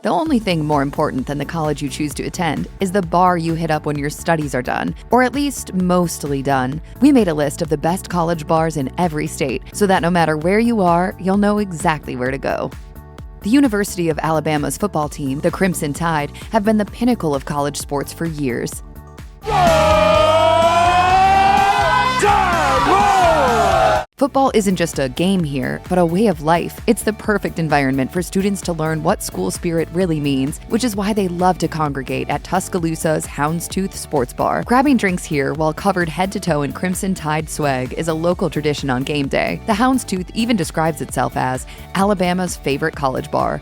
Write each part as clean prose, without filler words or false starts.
The only thing more important than the college you choose to attend is the bar you hit up when your studies are done, or at least mostly done. We made a list of the best college bars in every state, so that no matter where you are, you'll know exactly where to go. The University of Alabama's football team, the Crimson Tide, have been the pinnacle of college sports for years. Football isn't just a game here, but a way of life. It's the perfect environment for students to learn what school spirit really means, which is why they love to congregate at Tuscaloosa's Houndstooth Sports Bar. Grabbing drinks here while covered head to toe in Crimson Tide swag is a local tradition on game day. The Houndstooth even describes itself as Alabama's favorite college bar.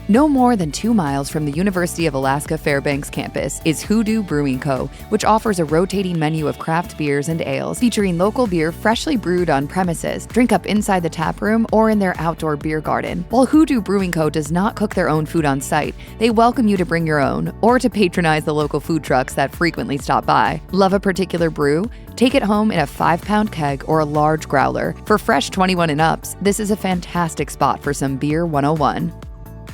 No more than 2 miles from the University of Alaska Fairbanks campus is HooDoo Brewing Co., which offers a rotating menu of craft beers and ales featuring local beer freshly brewed on premises. Drink up inside the tap room or in their outdoor beer garden. While HooDoo Brewing Co. does not cook their own food on site, they welcome you to bring your own or to patronize the local food trucks that frequently stop by. Love a particular brew? Take it home in a 5-pound keg or a large growler. For fresh 21 and ups, this is a fantastic spot for some Beer 101.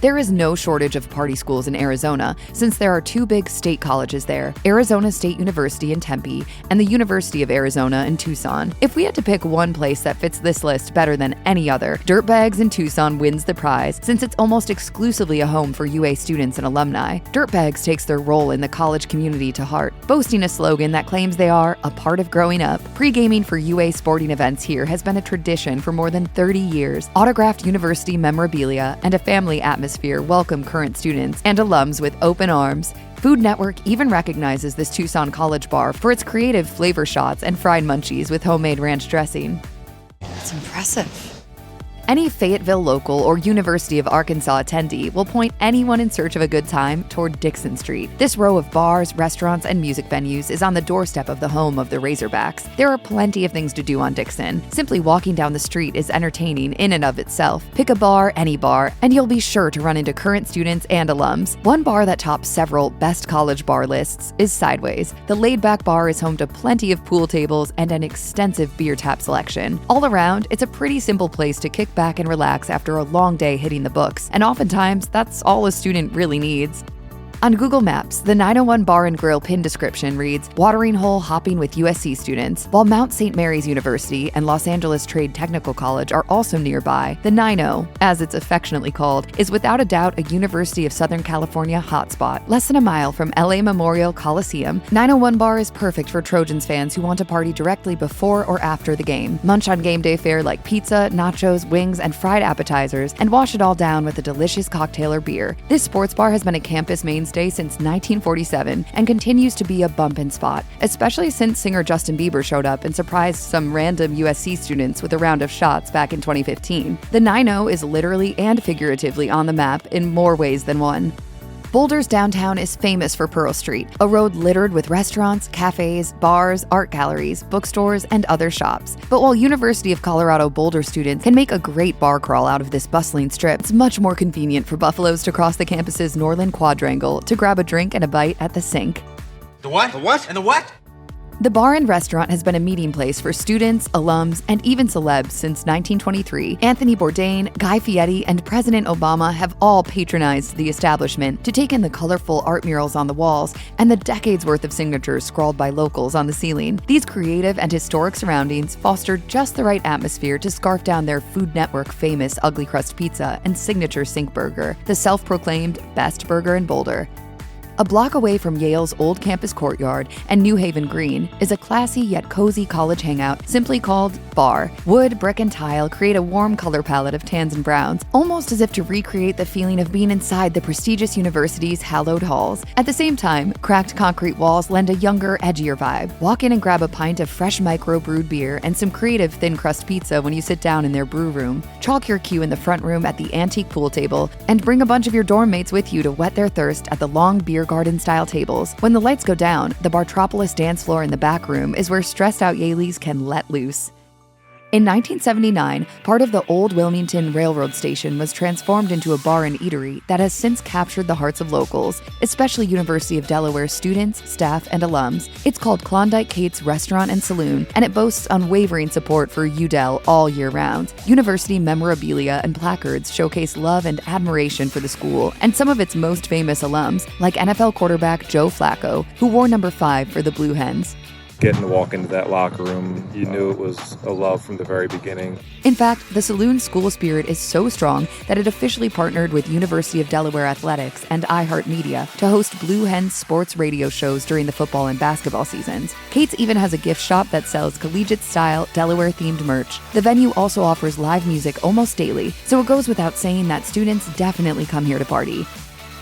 There is no shortage of party schools in Arizona, since there are 2 big state colleges there, Arizona State University in Tempe and the University of Arizona in Tucson. If we had to pick one place that fits this list better than any other, Dirtbags in Tucson wins the prize, since it's almost exclusively a home for UA students and alumni. Dirtbags takes their role in the college community to heart, boasting a slogan that claims they are a part of growing up. Pre-gaming for UA sporting events here has been a tradition for more than 30 years. Autographed university memorabilia and a family atmosphere welcome current students and alums with open arms. Food Network even recognizes this Tucson college bar for its creative flavor shots and fried munchies with homemade ranch dressing. That's impressive. Any Fayetteville local or University of Arkansas attendee will point anyone in search of a good time toward Dixon Street. This row of bars, restaurants, and music venues is on the doorstep of the home of the Razorbacks. There are plenty of things to do on Dixon. Simply walking down the street is entertaining in and of itself. Pick a bar, any bar, and you'll be sure to run into current students and alums. One bar that tops several best college bar lists is Sideways. The laid-back bar is home to plenty of pool tables and an extensive beer tap selection. All around, it's a pretty simple place to kick back and relax after a long day hitting the books, and oftentimes that's all a student really needs. On Google Maps, the 901 Bar and Grill pin description reads, watering hole hopping with USC students. While Mount St. Mary's University and Los Angeles Trade Technical College are also nearby, the 90, as it's affectionately called, is without a doubt a University of Southern California hotspot. Less than a mile from LA Memorial Coliseum, 901 Bar is perfect for Trojans fans who want to party directly before or after the game. Munch on game day fare like pizza, nachos, wings, and fried appetizers, and wash it all down with a delicious cocktail or beer. This sports bar has been a campus mainstay since 1947 and continues to be a bumpin' spot, especially since singer Justin Bieber showed up and surprised some random USC students with a round of shots back in 2015. The 90 is literally and figuratively on the map in more ways than one. Boulder's downtown is famous for Pearl Street, a road littered with restaurants, cafes, bars, art galleries, bookstores, and other shops. But while University of Colorado Boulder students can make a great bar crawl out of this bustling strip, it's much more convenient for Buffaloes to cross the campus's Norland Quadrangle to grab a drink and a bite at the Sink. The what? The what? And the what? The bar and restaurant has been a meeting place for students, alums, and even celebs since 1923. Anthony Bourdain, Guy Fieri, and President Obama have all patronized the establishment to take in the colorful art murals on the walls and the decades worth of signatures scrawled by locals on the ceiling. These creative and historic surroundings foster just the right atmosphere to scarf down their Food Network famous Ugly Crust Pizza and signature Sink Burger, the self-proclaimed best burger in Boulder. A block away from Yale's old campus courtyard and New Haven Green is a classy yet cozy college hangout simply called Bar. Wood, brick, and tile create a warm color palette of tans and browns, almost as if to recreate the feeling of being inside the prestigious university's hallowed halls. At the same time, cracked concrete walls lend a younger, edgier vibe. Walk in and grab a pint of fresh micro-brewed beer and some creative thin crust pizza when you sit down in their brew room. Chalk your queue in the front room at the antique pool table and bring a bunch of your dorm mates with you to whet their thirst at the long beer garden-style tables. When the lights go down, the Bartropolis dance floor in the back room is where stressed-out Yaleys can let loose. In 1979, part of the old Wilmington Railroad Station was transformed into a bar and eatery that has since captured the hearts of locals, especially University of Delaware students, staff, and alums. It's called Klondike Kate's Restaurant and Saloon, and it boasts unwavering support for UDel all year round. University memorabilia and placards showcase love and admiration for the school and some of its most famous alums, like NFL quarterback Joe Flacco, who wore number 5 for the Blue Hens. Getting to walk into that locker room, you knew it was a love from the very beginning. In fact, the Saloon school spirit is so strong that it officially partnered with University of Delaware Athletics and iHeartMedia to host Blue Hens sports radio shows during the football and basketball seasons. Kate's even has a gift shop that sells collegiate-style, Delaware-themed merch. The venue also offers live music almost daily, so it goes without saying that students definitely come here to party.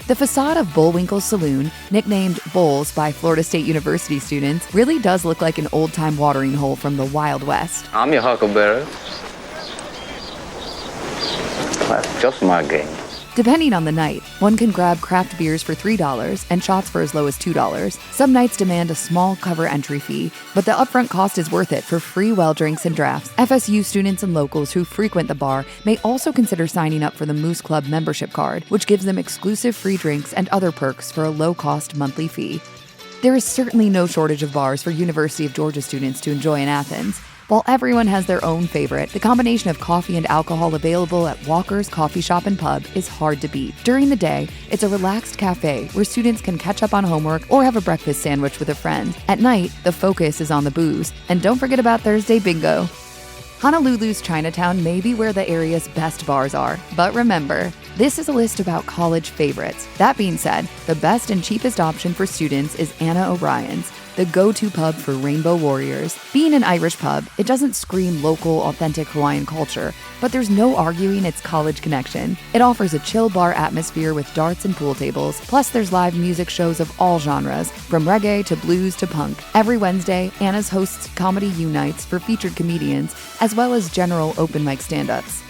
The facade of Bullwinkle Saloon, nicknamed Bulls by Florida State University students, really does look like an old-time watering hole from the Wild West. I'm your huckleberry. That's just my game. Depending on the night, one can grab craft beers for $3 and shots for as low as $2. Some nights demand a small cover entry fee, but the upfront cost is worth it for free well drinks and drafts. FSU students and locals who frequent the bar may also consider signing up for the Moose Club membership card, which gives them exclusive free drinks and other perks for a low-cost monthly fee. There is certainly no shortage of bars for University of Georgia students to enjoy in Athens. While everyone has their own favorite, the combination of coffee and alcohol available at Walker's Coffee Shop and Pub is hard to beat. During the day, it's a relaxed cafe where students can catch up on homework or have a breakfast sandwich with a friend. At night, the focus is on the booze. And don't forget about Thursday bingo. Honolulu's Chinatown may be where the area's best bars are, but remember, this is a list about college favorites. That being said, the best and cheapest option for students is Anna O'Brien's, the go-to pub for Rainbow Warriors. Being an Irish pub, it doesn't scream local, authentic Hawaiian culture, but there's no arguing its college connection. It offers a chill bar atmosphere with darts and pool tables, plus there's live music shows of all genres, from reggae to blues to punk. Every Wednesday, Anna's hosts Comedy U-Nights for featured comedians, as well as general open mic stand-ups.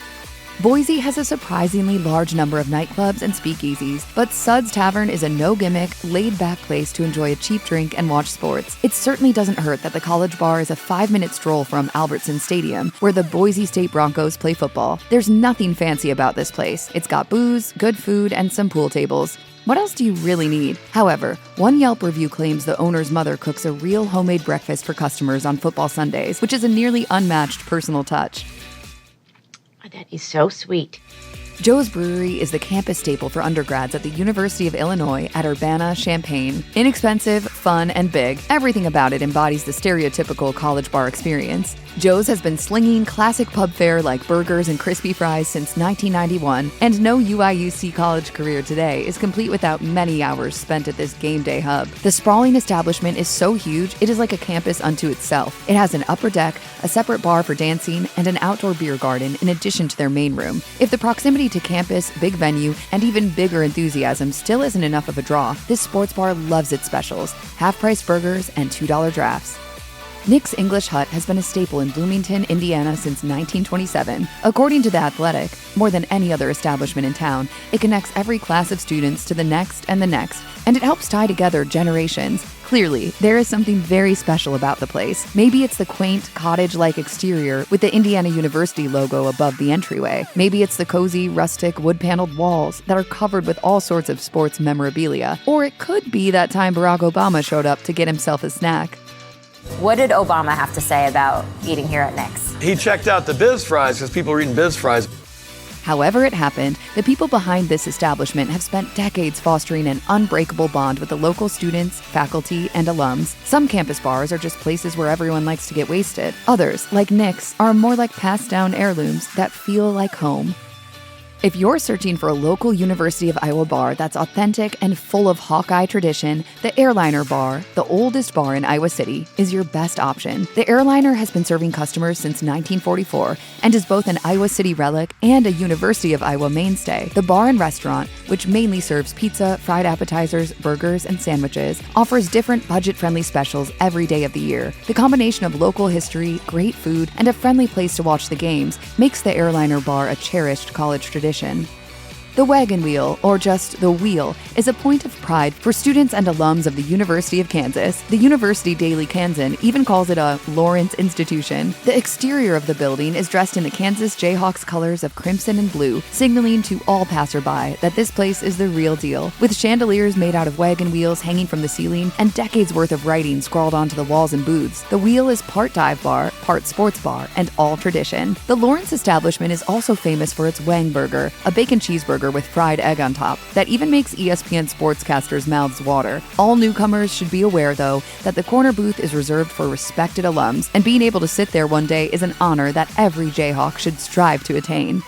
Boise has a surprisingly large number of nightclubs and speakeasies, but Suds Tavern is a no-gimmick, laid-back place to enjoy a cheap drink and watch sports. It certainly doesn't hurt that the College Bar is a 5-minute stroll from Albertson Stadium, where the Boise State Broncos play football. There's nothing fancy about this place. It's got booze, good food, and some pool tables. What else do you really need? However, one Yelp review claims the owner's mother cooks a real homemade breakfast for customers on football Sundays, which is a nearly unmatched personal touch. That is so sweet. Joe's Brewery is the campus staple for undergrads at the University of Illinois at Urbana-Champaign. Inexpensive, fun, and big, everything about it embodies the stereotypical college bar experience. Joe's has been slinging classic pub fare like burgers and crispy fries since 1991, and no UIUC college career today is complete without many hours spent at this game day hub. The sprawling establishment is so huge, it is like a campus unto itself. It has an upper deck, a separate bar for dancing, and an outdoor beer garden in addition to their main room. If the proximity to campus, big venue, and even bigger enthusiasm still isn't enough of a draw, this sports bar loves its specials, half-price burgers and $2 drafts. Nick's English Hut has been a staple in Bloomington, Indiana since 1927. According to The Athletic, more than any other establishment in town, it connects every class of students to the next, and it helps tie together generations. Clearly, there is something very special about the place. Maybe it's the quaint, cottage-like exterior with the Indiana University logo above the entryway. Maybe it's the cozy, rustic, wood-paneled walls that are covered with all sorts of sports memorabilia. Or it could be that time Barack Obama showed up to get himself a snack. What did Obama have to say about eating here at Nick's? He checked out the biz fries because people were eating biz fries. However it happened, the people behind this establishment have spent decades fostering an unbreakable bond with the local students, faculty, and alums. Some campus bars are just places where everyone likes to get wasted. Others, like Nick's, are more like passed-down heirlooms that feel like home. If you're searching for a local University of Iowa bar that's authentic and full of Hawkeye tradition, the Airliner Bar, the oldest bar in Iowa City, is your best option. The Airliner has been serving customers since 1944 and is both an Iowa City relic and a University of Iowa mainstay. The bar and restaurant, which mainly serves pizza, fried appetizers, burgers, and sandwiches, offers different budget-friendly specials every day of the year. The combination of local history, great food, and a friendly place to watch the games makes the Airliner Bar a cherished college tradition. The Wagon Wheel, or just the Wheel, is a point of pride for students and alums of the University of Kansas. The University Daily Kansan even calls it a Lawrence institution. The exterior of the building is dressed in the Kansas Jayhawks colors of crimson and blue, signaling to all passerby that this place is the real deal. With chandeliers made out of wagon wheels hanging from the ceiling and decades worth of writing scrawled onto the walls and booths, the Wheel is part dive bar, part sports bar, and all tradition. The Lawrence establishment is also famous for its Wang Burger, a bacon cheeseburger with fried egg on top that even makes ESPN sportscasters' mouths water. All newcomers should be aware, though, that the corner booth is reserved for respected alums, and being able to sit there one day is an honor that every Jayhawk should strive to attain.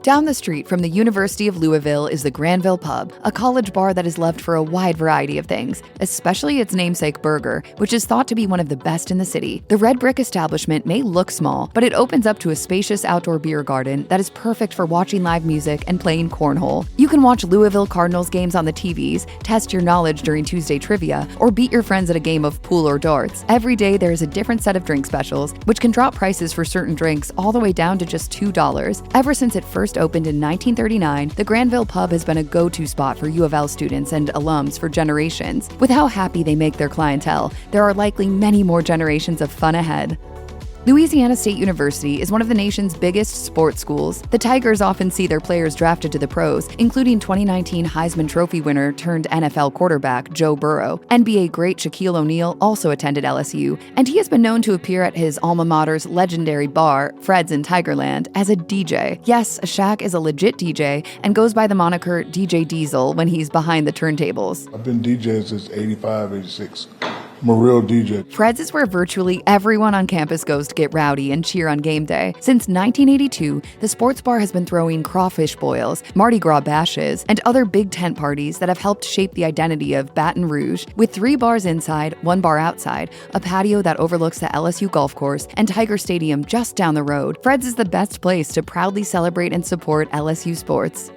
Down the street from the University of Louisville is the Granville Pub, a college bar that is loved for a wide variety of things, especially its namesake burger, which is thought to be one of the best in the city. The red brick establishment may look small, but it opens up to a spacious outdoor beer garden that is perfect for watching live music and playing cornhole. You can watch Louisville Cardinals games on the TVs, test your knowledge during Tuesday trivia, or beat your friends at a game of pool or darts. Every day there is a different set of drink specials, which can drop prices for certain drinks all the way down to just $2. Ever since it first opened in 1939, the Granville Pub has been a go-to spot for U of L students and alums for generations. With how happy they make their clientele, there are likely many more generations of fun ahead. Louisiana State University is one of the nation's biggest sports schools. The Tigers often see their players drafted to the pros, including 2019 Heisman Trophy winner turned NFL quarterback Joe Burrow. NBA great Shaquille O'Neal also attended LSU, and he has been known to appear at his alma mater's legendary bar, Fred's in Tigerland, as a DJ. Yes, Shaq is a legit DJ and goes by the moniker DJ Diesel when he's behind the turntables. I've been DJing since 85, 86. I'm a real DJ. Fred's is where virtually everyone on campus goes to get rowdy and cheer on game day. Since 1982, the sports bar has been throwing crawfish boils, Mardi Gras bashes, and other big tent parties that have helped shape the identity of Baton Rouge. With 3 bars inside, 1 bar outside, a patio that overlooks the LSU golf course, and Tiger Stadium just down the road, Fred's is the best place to proudly celebrate and support LSU sports.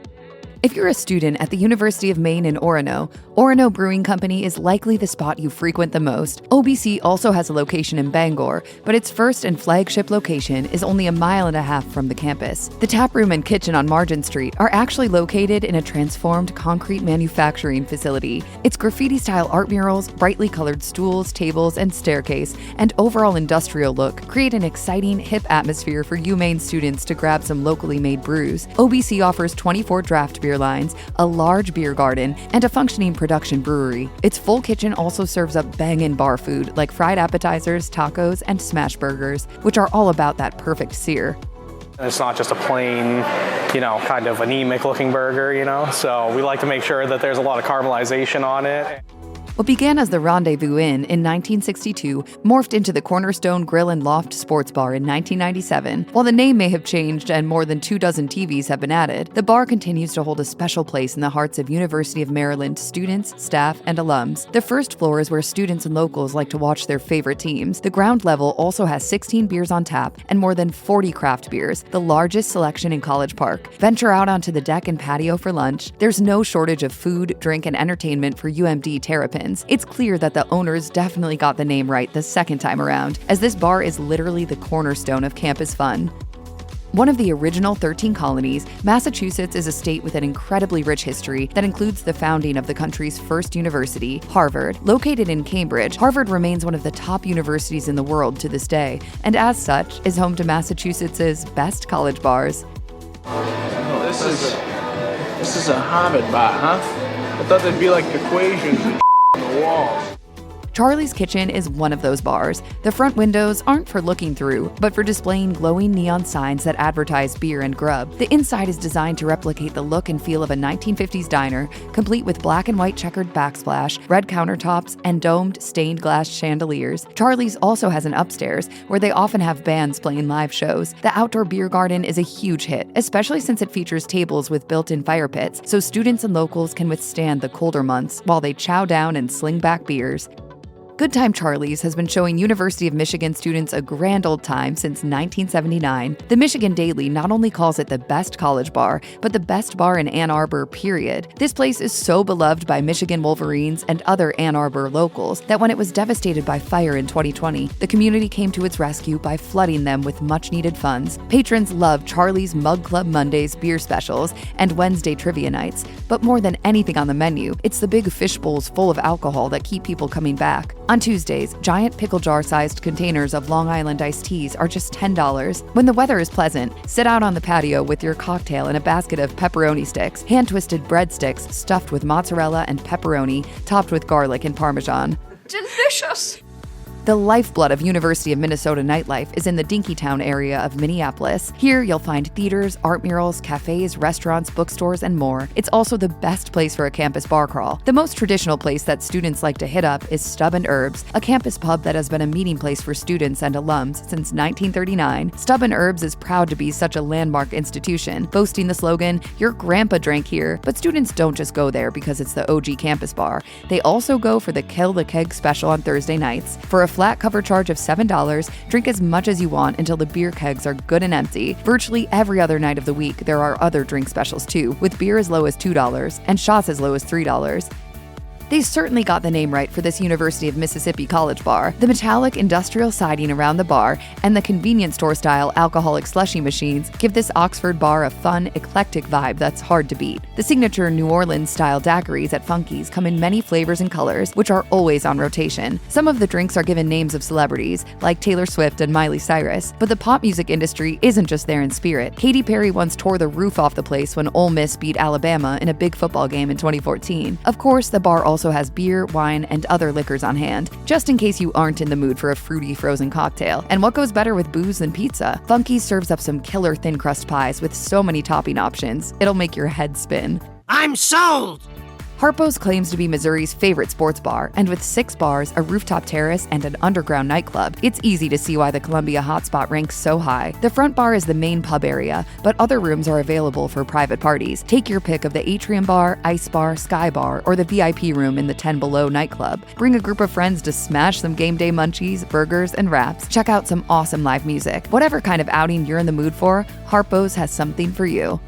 If you're a student at the University of Maine in Orono, Orono Brewing Company is likely the spot you frequent the most. OBC also has a location in Bangor, but its first and flagship location is only a mile and a half from the campus. The tap room and kitchen on Margin Street are actually located in a transformed concrete manufacturing facility. Its graffiti-style art murals, brightly colored stools, tables, and staircase, and overall industrial look create an exciting, hip atmosphere for UMaine students to grab some locally made brews. OBC offers 24 draft beer lines, a large beer garden, and a functioning production brewery. Its full kitchen also serves up bangin' bar food like fried appetizers, tacos, and smash burgers, which are all about that perfect sear. It's not just a plain, kind of anemic looking burger, so we like to make sure that there's a lot of caramelization on it. What began as the Rendezvous Inn in 1962 morphed into the Cornerstone Grill and Loft Sports Bar in 1997. While the name may have changed and more than 24 TVs have been added, the bar continues to hold a special place in the hearts of University of Maryland students, staff, and alums. The first floor is where students and locals like to watch their favorite teams. The ground level also has 16 beers on tap and more than 40 craft beers, the largest selection in College Park. Venture out onto the deck and patio for lunch. There's no shortage of food, drink, and entertainment for UMD Terrapins. It's clear that the owners definitely got the name right the second time around, as this bar is literally the cornerstone of campus fun. One of the original 13 colonies, Massachusetts is a state with an incredibly rich history that includes the founding of the country's first university, Harvard. Located in Cambridge, Harvard remains one of the top universities in the world to this day, and as such, is home to Massachusetts's best college bars. This is a Hobbit bar, huh? I thought there'd be like equations and on the walls. Charley's Kitchen is one of those bars. The front windows aren't for looking through, but for displaying glowing neon signs that advertise beer and grub. The inside is designed to replicate the look and feel of a 1950s diner, complete with black and white checkered backsplash, red countertops, and domed stained glass chandeliers. Charley's also has an upstairs, where they often have bands playing live shows. The outdoor beer garden is a huge hit, especially since it features tables with built-in fire pits, so students and locals can withstand the colder months while they chow down and sling back beers. Good Time Charley's has been showing University of Michigan students a grand old time since 1979. The Michigan Daily not only calls it the best college bar, but the best bar in Ann Arbor, period. This place is so beloved by Michigan Wolverines and other Ann Arbor locals that when it was devastated by fire in 2020, the community came to its rescue by flooding them with much-needed funds. Patrons love Charley's Mug Club Mondays beer specials and Wednesday trivia nights, but more than anything on the menu, it's the big fish bowls full of alcohol that keep people coming back. On Tuesdays, giant pickle jar-sized containers of Long Island iced teas are just $10. When the weather is pleasant, sit out on the patio with your cocktail and a basket of pepperoni sticks, hand-twisted breadsticks stuffed with mozzarella and pepperoni, topped with garlic and Parmesan. Delicious! The lifeblood of University of Minnesota nightlife is in the Dinkytown area of Minneapolis. Here, you'll find theaters, art murals, cafes, restaurants, bookstores, and more. It's also the best place for a campus bar crawl. The most traditional place that students like to hit up is Stub and Herbs, a campus pub that has been a meeting place for students and alums since 1939. Stub and Herbs is proud to be such a landmark institution, boasting the slogan, "Your grandpa drank here." But students don't just go there because it's the OG campus bar. They also go for the Kill the Keg special on Thursday nights. For a flat cover charge of $7, drink as much as you want until the beer kegs are good and empty. Virtually every other night of the week, there are other drink specials too, with beer as low as $2 and shots as low as $3. They certainly got the name right for this University of Mississippi college bar. The metallic industrial siding around the bar and the convenience store-style alcoholic slushy machines give this Oxford bar a fun, eclectic vibe that's hard to beat. The signature New Orleans-style daiquiris at Funky's come in many flavors and colors, which are always on rotation. Some of the drinks are given names of celebrities, like Taylor Swift and Miley Cyrus, but the pop music industry isn't just there in spirit. Katy Perry once tore the roof off the place when Ole Miss beat Alabama in a big football game in 2014. Of course, the bar also has beer, wine, and other liquors on hand, just in case you aren't in the mood for a fruity frozen cocktail. And what goes better with booze than pizza? Funky's serves up some killer thin crust pies with so many topping options, it'll make your head spin. I'm sold! Harpo's claims to be Missouri's favorite sports bar, and with 6 bars, a rooftop terrace, and an underground nightclub, it's easy to see why the Columbia hotspot ranks so high. The front bar is the main pub area, but other rooms are available for private parties. Take your pick of the Atrium Bar, Ice Bar, Sky Bar, or the VIP room in the 10 Below nightclub. Bring a group of friends to smash some game day munchies, burgers, and wraps. Check out some awesome live music. Whatever kind of outing you're in the mood for, Harpo's has something for you.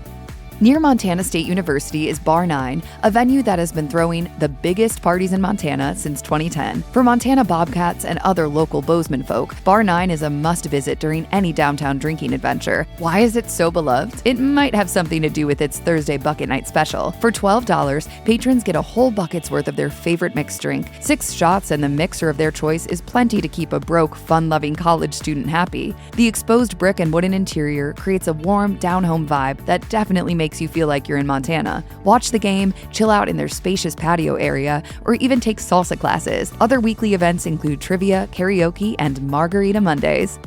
Near Montana State University is Bar 9, a venue that has been throwing the biggest parties in Montana since 2010. For Montana Bobcats and other local Bozeman folk, Bar 9 is a must-visit during any downtown drinking adventure. Why is it so beloved? It might have something to do with its Thursday Bucket Night special. For $12, patrons get a whole bucket's worth of their favorite mixed drink. 6 shots and the mixer of their choice is plenty to keep a broke, fun-loving college student happy. The exposed brick and wooden interior creates a warm, down-home vibe that definitely makes you feel like you're in Montana. Watch the game, chill out in their spacious patio area, or even take salsa classes. Other weekly events include trivia, karaoke, and Margarita Mondays.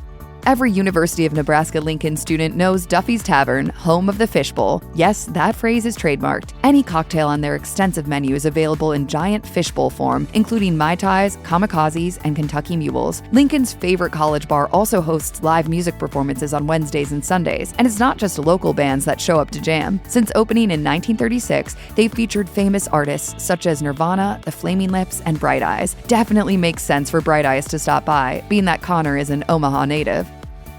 Every University of Nebraska-Lincoln student knows Duffy's Tavern, home of the fishbowl. Yes, that phrase is trademarked. Any cocktail on their extensive menu is available in giant fishbowl form, including Mai Tais, Kamikazes, and Kentucky Mules. Lincoln's favorite college bar also hosts live music performances on Wednesdays and Sundays, and it's not just local bands that show up to jam. Since opening in 1936, they've featured famous artists such as Nirvana, The Flaming Lips, and Bright Eyes. Definitely makes sense for Bright Eyes to stop by, being that Connor is an Omaha native.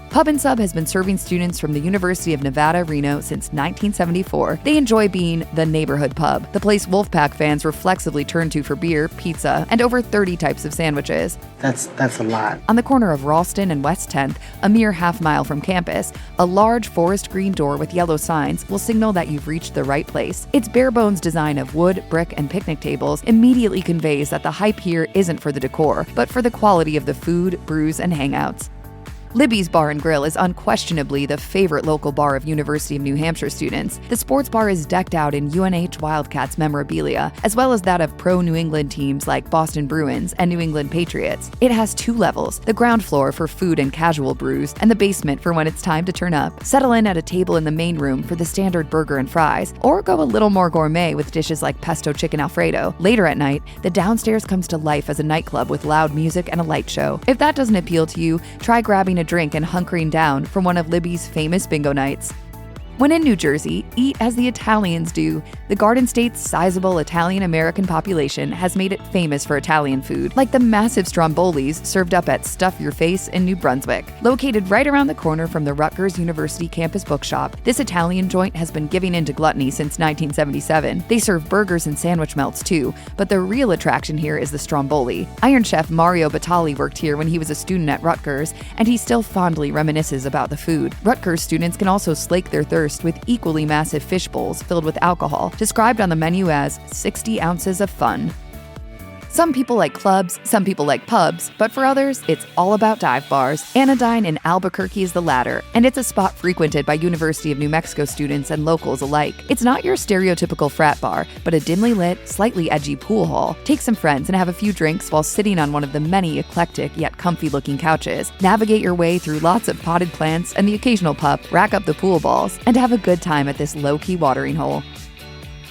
Pub and Sub has been serving students from the University of Nevada, Reno since 1974. They enjoy being the neighborhood pub, the place Wolfpack fans reflexively turn to for beer, pizza, and over 30 types of sandwiches. That's a lot. On the corner of Ralston and West 10th, a mere half-mile from campus, a large forest green door with yellow signs will signal that you've reached the right place. Its bare-bones design of wood, brick, and picnic tables immediately conveys that the hype here isn't for the decor, but for the quality of the food, brews, and hangouts. Libby's Bar and Grill is unquestionably the favorite local bar of University of New Hampshire students. The sports bar is decked out in UNH Wildcats memorabilia, as well as that of pro-New England teams like Boston Bruins and New England Patriots. It has 2 levels, the ground floor for food and casual brews, and the basement for when it's time to turn up. Settle in at a table in the main room for the standard burger and fries, or go a little more gourmet with dishes like pesto chicken Alfredo. Later at night, the downstairs comes to life as a nightclub with loud music and a light show. If that doesn't appeal to you, try grabbing a drink and hunkering down for one of Libby's famous bingo nights. When in New Jersey, eat as the Italians do. The Garden State's sizable Italian-American population has made it famous for Italian food, like the massive strombolis served up at Stuff Your Face in New Brunswick. Located right around the corner from the Rutgers University campus bookshop, this Italian joint has been giving in to gluttony since 1977. They serve burgers and sandwich melts too, but the real attraction here is the stromboli. Iron Chef Mario Batali worked here when he was a student at Rutgers, and he still fondly reminisces about the food. Rutgers students can also slake their thirst with equally massive fish bowls filled with alcohol, described on the menu as 60 ounces of fun. Some people like clubs, some people like pubs, but for others, it's all about dive bars. Anodyne in Albuquerque is the latter, and it's a spot frequented by University of New Mexico students and locals alike. It's not your stereotypical frat bar, but a dimly lit, slightly edgy pool hall. Take some friends and have a few drinks while sitting on one of the many eclectic yet comfy-looking couches. Navigate your way through lots of potted plants and the occasional pup, rack up the pool balls, and have a good time at this low-key watering hole.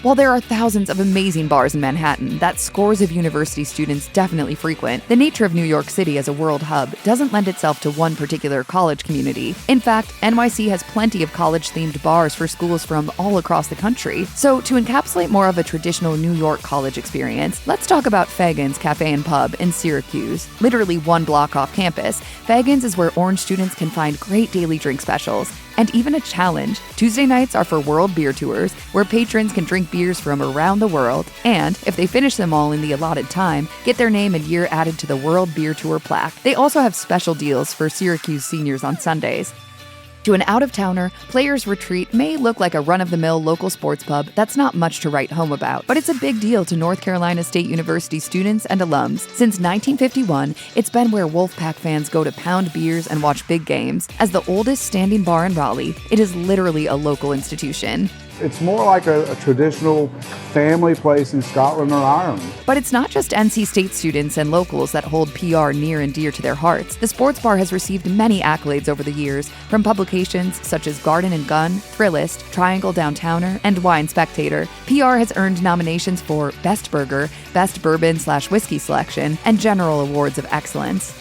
While there are thousands of amazing bars in Manhattan that scores of university students definitely frequent, the nature of New York City as a world hub doesn't lend itself to one particular college community. In fact, NYC has plenty of college-themed bars for schools from all across the country. So to encapsulate more of a traditional New York college experience, let's talk about Faegan's Cafe and Pub in Syracuse. Literally one block off campus, Faegan's is where Orange students can find great daily drink specials, and even a challenge. Tuesday nights are for World Beer Tours, where patrons can drink beers from around the world, and if they finish them all in the allotted time, get their name and year added to the World Beer Tour plaque. They also have special deals for Syracuse seniors on Sundays. To an out-of-towner, Players Retreat may look like a run-of-the-mill local sports pub that's not much to write home about, but it's a big deal to North Carolina State University students and alums. Since 1951, it's been where Wolfpack fans go to pound beers and watch big games. As the oldest standing bar in Raleigh, it is literally a local institution. It's more like a traditional family place in Scotland or Ireland. But it's not just NC State students and locals that hold PR near and dear to their hearts. The sports bar has received many accolades over the years from publications such as Garden and Gun, Thrillist, Triangle Downtowner, and Wine Spectator. PR has earned nominations for Best Burger, Best Bourbon/Whiskey Selection, and general awards of excellence.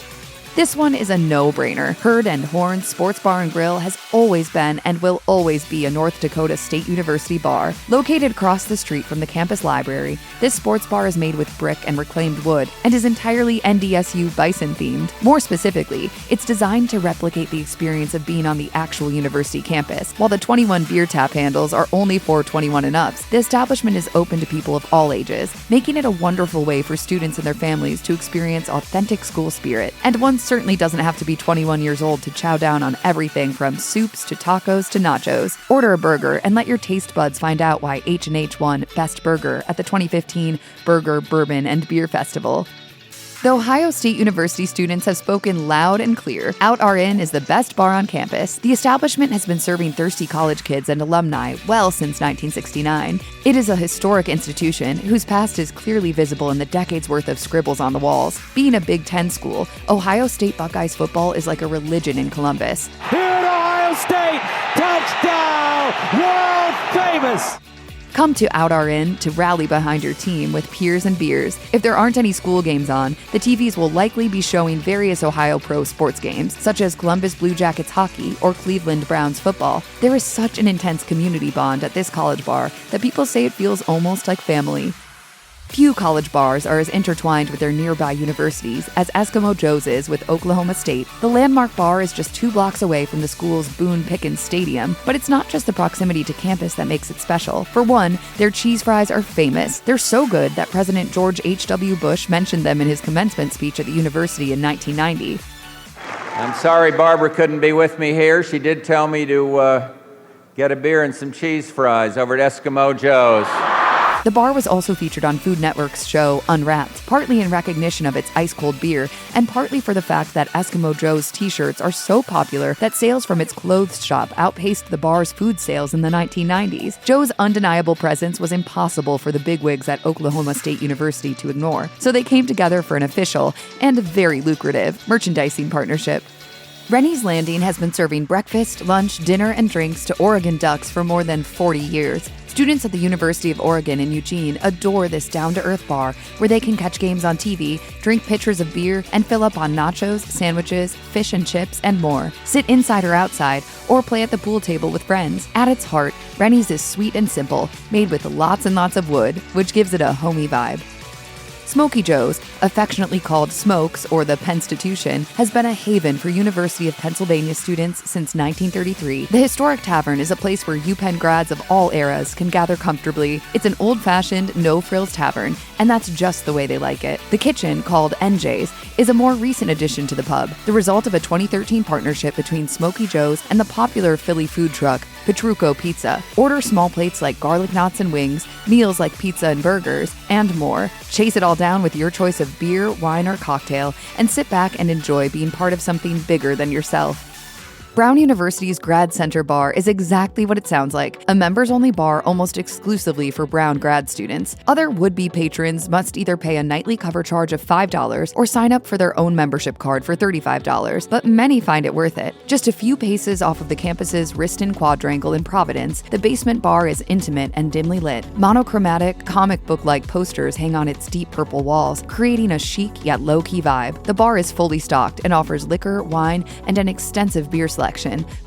This one is a no-brainer. Herd and Horn Sports Bar and Grill has always been and will always be a North Dakota State University bar. Located across the street from the campus library, this sports bar is made with brick and reclaimed wood and is entirely NDSU bison-themed. More specifically, it's designed to replicate the experience of being on the actual university campus. While the 21 beer tap handles are only for 21 and ups, the establishment is open to people of all ages, making it a wonderful way for students and their families to experience authentic school spirit. And one certainly doesn't have to be 21 years old to chow down on everything from soups to tacos to nachos. Order a burger and let your taste buds find out why H&H won Best Burger at the 2015 Burger, Bourbon, and Beer Festival. The Ohio State University students have spoken loud and clear. Out RN is the best bar on campus. The establishment has been serving thirsty college kids and alumni well since 1969. It is a historic institution whose past is clearly visible in the decades' worth of scribbles on the walls. Being a Big Ten school, Ohio State Buckeyes football is like a religion in Columbus. Here at Ohio State, touchdown, world famous! Come to Out RN to rally behind your team with peers and beers. If there aren't any school games on, the TVs will likely be showing various Ohio Pro sports games, such as Columbus Blue Jackets hockey or Cleveland Browns football. There is such an intense community bond at this college bar that people say it feels almost like family. Few college bars are as intertwined with their nearby universities as Eskimo Joe's is with Oklahoma State. The landmark bar is just 2 blocks away from the school's Boone Pickens Stadium, but it's not just the proximity to campus that makes it special. For one, their cheese fries are famous. They're so good that President George H.W. Bush mentioned them in his commencement speech at the university in 1990. I'm sorry Barbara couldn't be with me here. She did tell me to get a beer and some cheese fries over at Eskimo Joe's. The bar was also featured on Food Network's show Unwrapped, partly in recognition of its ice-cold beer, and partly for the fact that Eskimo Joe's t-shirts are so popular that sales from its clothes shop outpaced the bar's food sales in the 1990s. Joe's undeniable presence was impossible for the bigwigs at Oklahoma State University to ignore, so they came together for an official and very lucrative merchandising partnership. Rennie's Landing has been serving breakfast, lunch, dinner, and drinks to Oregon Ducks for more than 40 years. Students at the University of Oregon in Eugene adore this down-to-earth bar where they can catch games on TV, drink pitchers of beer, and fill up on nachos, sandwiches, fish and chips, and more. Sit inside or outside, or play at the pool table with friends. At its heart, Rennie's is sweet and simple, made with lots and lots of wood, which gives it a homey vibe. Smoky Joe's, affectionately called Smokes or the Penstitution, has been a haven for University of Pennsylvania students since 1933. The historic tavern is a place where UPenn grads of all eras can gather comfortably. It's an old-fashioned, no-frills tavern, and that's just the way they like it. The kitchen, called NJ's, is a more recent addition to the pub, the result of a 2013 partnership between Smoky Joe's and the popular Philly food truck, Petrucco Pizza. Order small plates like garlic knots and wings, meals like pizza and burgers, and more. Chase it all down with your choice of beer, wine, or cocktail, and sit back and enjoy being part of something bigger than yourself. Brown University's Grad Center Bar is exactly what it sounds like, a members-only bar almost exclusively for Brown grad students. Other would-be patrons must either pay a nightly cover charge of $5 or sign up for their own membership card for $35, but many find it worth it. Just a few paces off of the campus's Riston Quadrangle in Providence, the basement bar is intimate and dimly lit. Monochromatic, comic book-like posters hang on its deep purple walls, creating a chic yet low-key vibe. The bar is fully stocked and offers liquor, wine, and an extensive beer selection,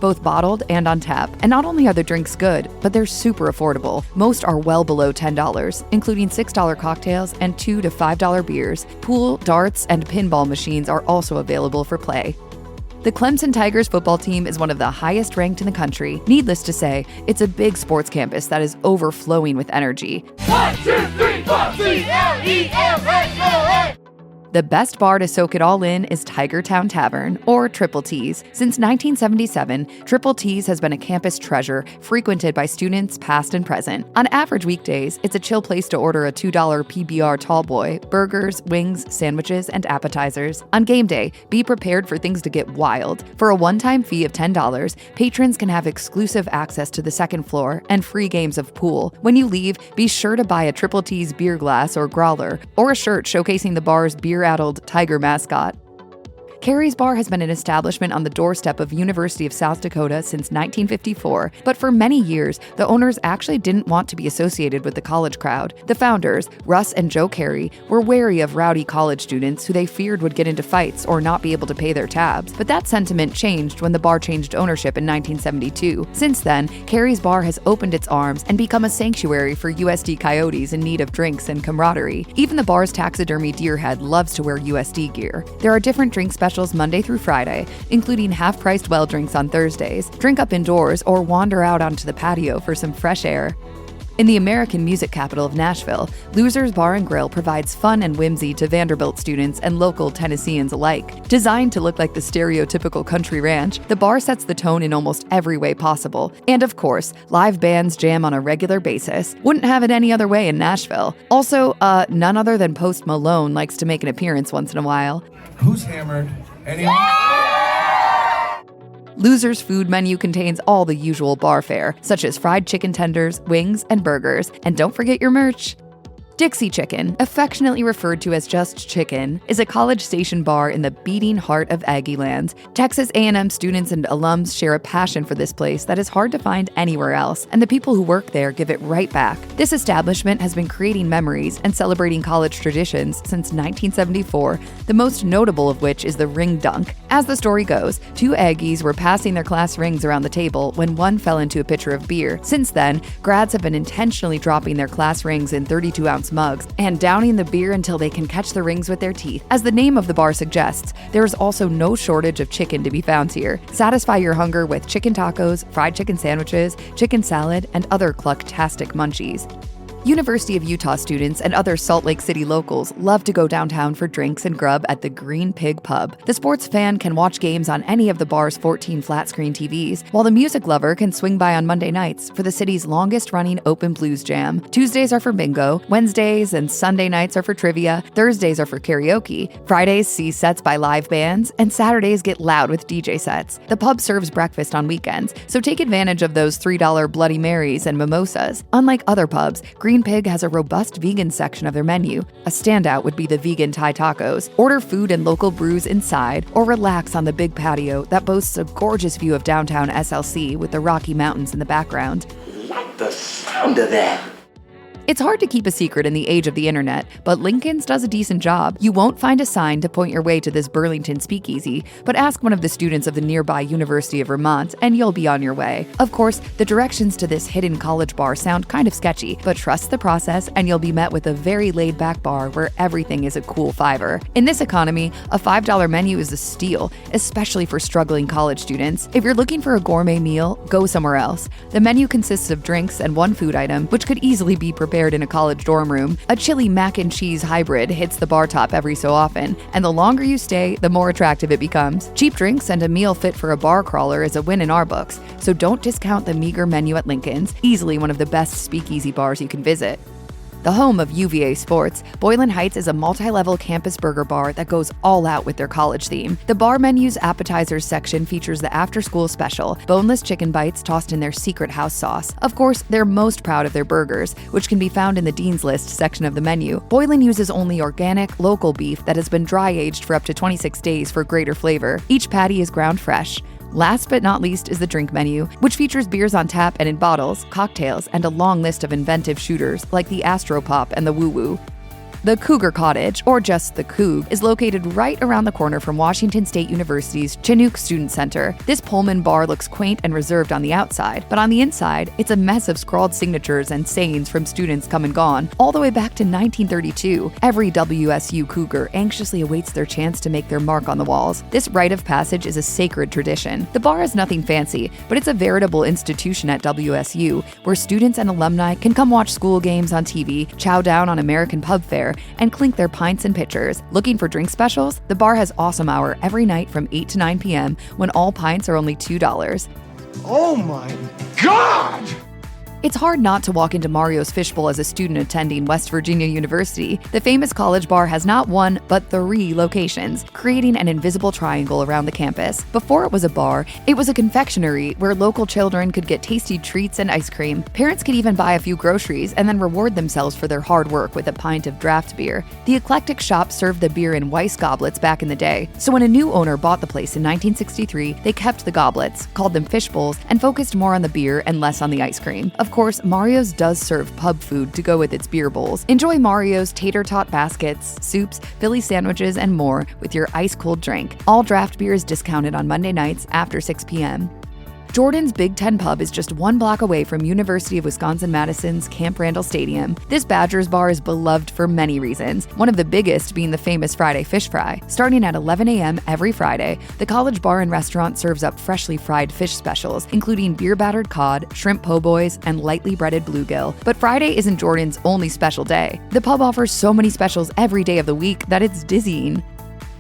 both bottled and on tap. And not only are the drinks good, but they're super affordable. Most are well below $10, including $6 cocktails and $2 to $5 beers. Pool, darts, and pinball machines are also available for play. The Clemson Tigers football team is one of the highest ranked in the country. Needless to say, it's a big sports campus that is overflowing with energy. 1, 2, 3, 4, C-L-E-M-A-O-A! The best bar to soak it all in is Tigertown Tavern, or Triple T's. Since 1977, Triple T's has been a campus treasure, frequented by students past and present. On average weekdays, it's a chill place to order a $2 PBR tallboy, burgers, wings, sandwiches, and appetizers. On game day, be prepared for things to get wild. For a one-time fee of $10, patrons can have exclusive access to the second floor and free games of pool. When you leave, be sure to buy a Triple T's beer glass or growler, or a shirt showcasing the bar's beer-addled tiger mascot. Carrie's Bar has been an establishment on the doorstep of University of South Dakota since 1954, but for many years, the owners actually didn't want to be associated with the college crowd. The founders, Russ and Joe Carey, were wary of rowdy college students who they feared would get into fights or not be able to pay their tabs, but that sentiment changed when the bar changed ownership in 1972. Since then, Carrie's Bar has opened its arms and become a sanctuary for USD coyotes in need of drinks and camaraderie. Even the bar's taxidermy deerhead loves to wear USD gear. There are different drink specials Monday through Friday, including half-priced well drinks on Thursdays. Drink up indoors or wander out onto the patio for some fresh air. In the American music capital of Nashville, Losers Bar and Grill provides fun and whimsy to Vanderbilt students and local Tennesseans alike. Designed to look like the stereotypical country ranch, the bar sets the tone in almost every way possible. And of course, live bands jam on a regular basis. Wouldn't have it any other way in Nashville. Also, none other than Post Malone likes to make an appearance once in a while. Who's hammered? Anyone? Loser's food menu contains all the usual bar fare, such as fried chicken tenders, wings, and burgers. And don't forget your merch. Dixie Chicken, affectionately referred to as just Chicken, is a College Station bar in the beating heart of Aggieland. Texas A&M students and alums share a passion for this place that is hard to find anywhere else, and the people who work there give it right back. This establishment has been creating memories and celebrating college traditions since 1974, the most notable of which is the ring dunk. As the story goes, two Aggies were passing their class rings around the table when one fell into a pitcher of beer. Since then, grads have been intentionally dropping their class rings in 32-ounce mugs and downing the beer until they can catch the rings with their teeth. As the name of the bar suggests, there is also no shortage of chicken to be found here. Satisfy your hunger with chicken tacos, fried chicken sandwiches, chicken salad, and other clucktastic munchies. University of Utah students and other Salt Lake City locals love to go downtown for drinks and grub at the Green Pig Pub. The sports fan can watch games on any of the bar's 14 flat-screen TVs, while the music lover can swing by on Monday nights for the city's longest-running open blues jam. Tuesdays are for bingo, Wednesdays and Sunday nights are for trivia, Thursdays are for karaoke, Fridays see sets by live bands, and Saturdays get loud with DJ sets. The pub serves breakfast on weekends, so take advantage of those $3 Bloody Marys and mimosas. Unlike other pubs, Green Green Pig has a robust vegan section of their menu. A standout would be the vegan Thai tacos. Order food and local brews inside, or relax on the big patio that boasts a gorgeous view of downtown SLC with the Rocky Mountains in the background. Like the sound of that. It's hard to keep a secret in the age of the internet, but Lincoln's does a decent job. You won't find a sign to point your way to this Burlington speakeasy, but ask one of the students of the nearby University of Vermont and you'll be on your way. Of course, the directions to this hidden college bar sound kind of sketchy, but trust the process and you'll be met with a very laid-back bar where everything is a cool $5. In this economy, a $5 menu is a steal, especially for struggling college students. If you're looking for a gourmet meal, go somewhere else. The menu consists of drinks and one food item, which could easily be prepared in a college dorm room. A chili mac and cheese hybrid hits the bar top every so often, and the longer you stay, the more attractive it becomes. Cheap drinks and a meal fit for a bar crawler is a win in our books, so don't discount the meager menu at Lincoln's, easily one of the best speakeasy bars you can visit. The home of UVA sports, Boylan Heights is a multi-level campus burger bar that goes all out with their college theme. The bar menu's appetizers section features the after-school special, boneless chicken bites tossed in their secret house sauce. Of course, they're most proud of their burgers, which can be found in the Dean's List section of the menu. Boylan uses only organic, local beef that has been dry-aged for up to 26 days for greater flavor. Each patty is ground fresh. Last but not least is the drink menu, which features beers on tap and in bottles, cocktails, and a long list of inventive shooters like the Astro Pop and the Woo Woo. The Cougar Cottage, or just the Coug, is located right around the corner from Washington State University's Chinook Student Center. This Pullman bar looks quaint and reserved on the outside, but on the inside, it's a mess of scrawled signatures and sayings from students come and gone, all the way back to 1932. Every WSU Cougar anxiously awaits their chance to make their mark on the walls. This rite of passage is a sacred tradition. The bar is nothing fancy, but it's a veritable institution at WSU, where students and alumni can come watch school games on TV, chow down on American pub fare, and clink their pints and pitchers. Looking for drink specials? The bar has Awesome Hour every night from 8 to 9 p.m. when all pints are only $2. Oh my God! It's hard not to walk into Mario's Fishbowl as a student attending West Virginia University. The famous college bar has not one, but 3 locations, creating an invisible triangle around the campus. Before it was a bar, it was a confectionery where local children could get tasty treats and ice cream. Parents could even buy a few groceries and then reward themselves for their hard work with a pint of draft beer. The eclectic shop served the beer in Weiss goblets back in the day, so when a new owner bought the place in 1963, they kept the goblets, called them fishbowls, and focused more on the beer and less on the ice cream. Of course, Mario's does serve pub food to go with its beer bowls. Enjoy Mario's tater tot baskets, soups, Philly sandwiches, and more with your ice-cold drink. All draft beer is discounted on Monday nights after 6 p.m. Jordan's Big Ten Pub is just 1 block away from University of Wisconsin-Madison's Camp Randall Stadium. This Badgers bar is beloved for many reasons, one of the biggest being the famous Friday fish fry. Starting at 11 a.m. every Friday, the college bar and restaurant serves up freshly fried fish specials, including beer-battered cod, shrimp po' boys, and lightly breaded bluegill. But Friday isn't Jordan's only special day. The pub offers so many specials every day of the week that it's dizzying.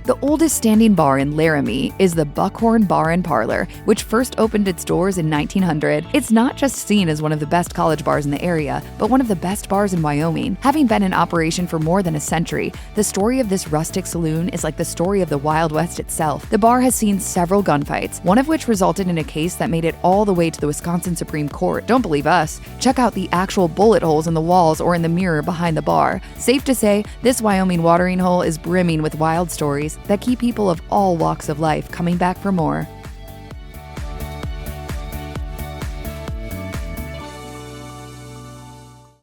The oldest standing bar in Laramie is the Buckhorn Bar and Parlor, which first opened its doors in 1900. It's not just seen as one of the best college bars in the area, but one of the best bars in Wyoming. Having been in operation for more than a century, the story of this rustic saloon is like the story of the Wild West itself. The bar has seen several gunfights, one of which resulted in a case that made it all the way to the Wisconsin Supreme Court. Don't believe us? Check out the actual bullet holes in the walls or in the mirror behind the bar. Safe to say, this Wyoming watering hole is brimming with wild stories that keep people of all walks of life coming back for more.